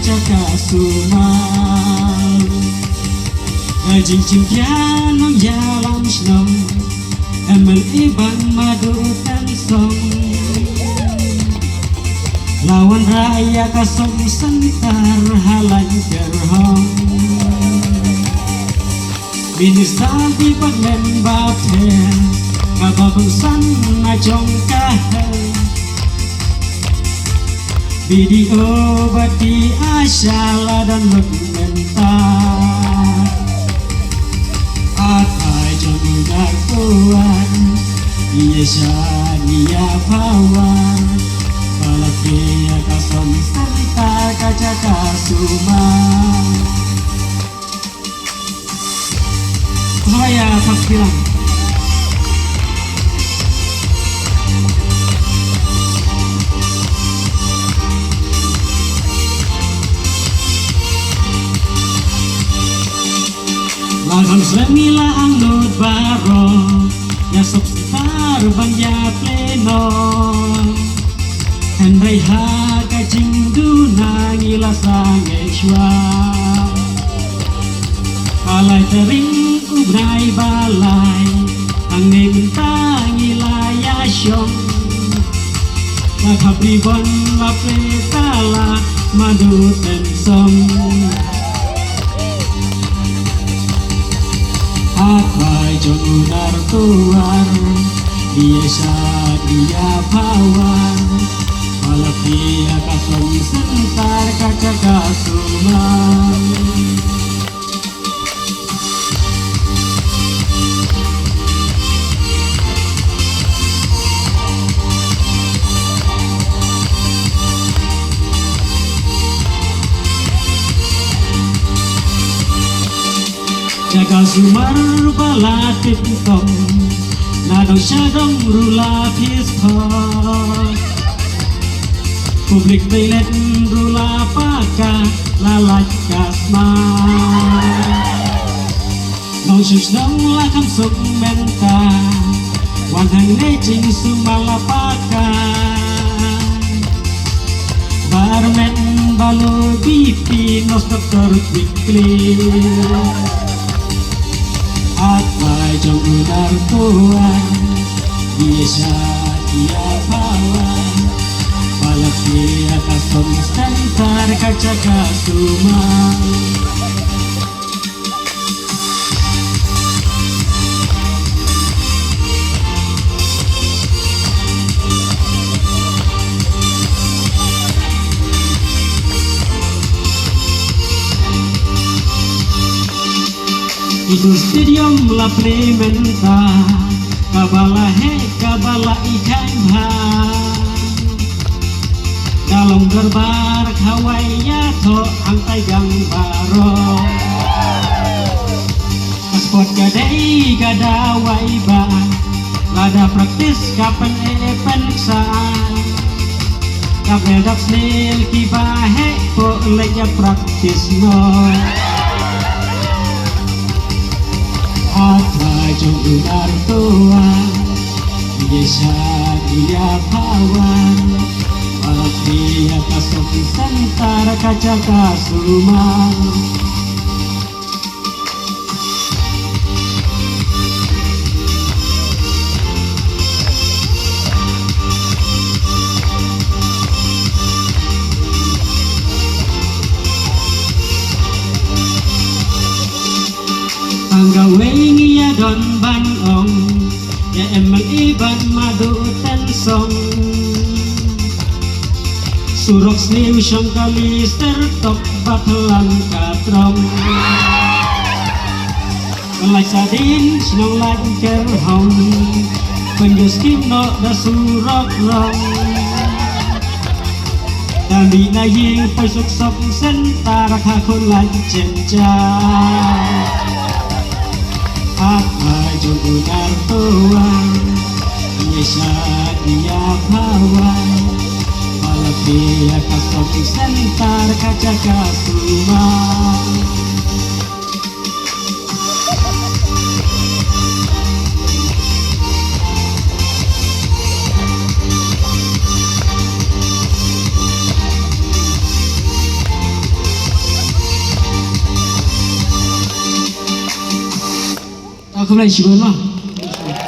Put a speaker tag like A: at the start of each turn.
A: kaca sumang Gajing cimpian nong jalan senong Emel iban madu tensong Lawan raya kasong sentar halang gerhong Ministan di pagmen baten Kababungsan na jong kahel Video bati asyala dan mengentar Atai jong darkuan Iya syania pawan Balapia kasong sentar kaca kasumang Saya tak bilang Lagang semila ang lod baro Ya substar bangya pleno Henry haga jingdu nangilasang eswa Alay tering ubray balay Ang nemintang ilayasyong Naghabribon lapetala maduten song Akwai jong unar tuar Biasa dia pawar Malapia kasong sentar kaca kasumang Jaga sumar balatit tong Nadong syadong rula pispon Publik toilet rula paka Lalat kasma Nong syus dong lakam suk menta Wanhang necing sumala paka Barmen balo bipi nos doktor quickly Akwai jong udar tuan Bisa dia pawan Balapia kasong sentar kaca kasumang Itu stadium la plementa Kabala he kabala ikan ha Dalong gerbar kawainya to angkai gang baro Pasport gadai gadawai ba Lada praktis kapan saan Kapel dak snil kibahe po leja praktis no Akwai jong unar tuan Bisa dia pawan Balapia kasong sentar kaca kasumang Anggaweng iya don banong Ya emang iban madu tensong Surok sniw syong kalister tok batalan katrong Malay sadin sinong lagker hong Penjus kimno da surok rong Dami na ying paisuksok sentar kakon lancen jang Akwai jong unar tuan Bisa dia pawan Balapia kasong sentar kaca kasumang Aku mulai siguro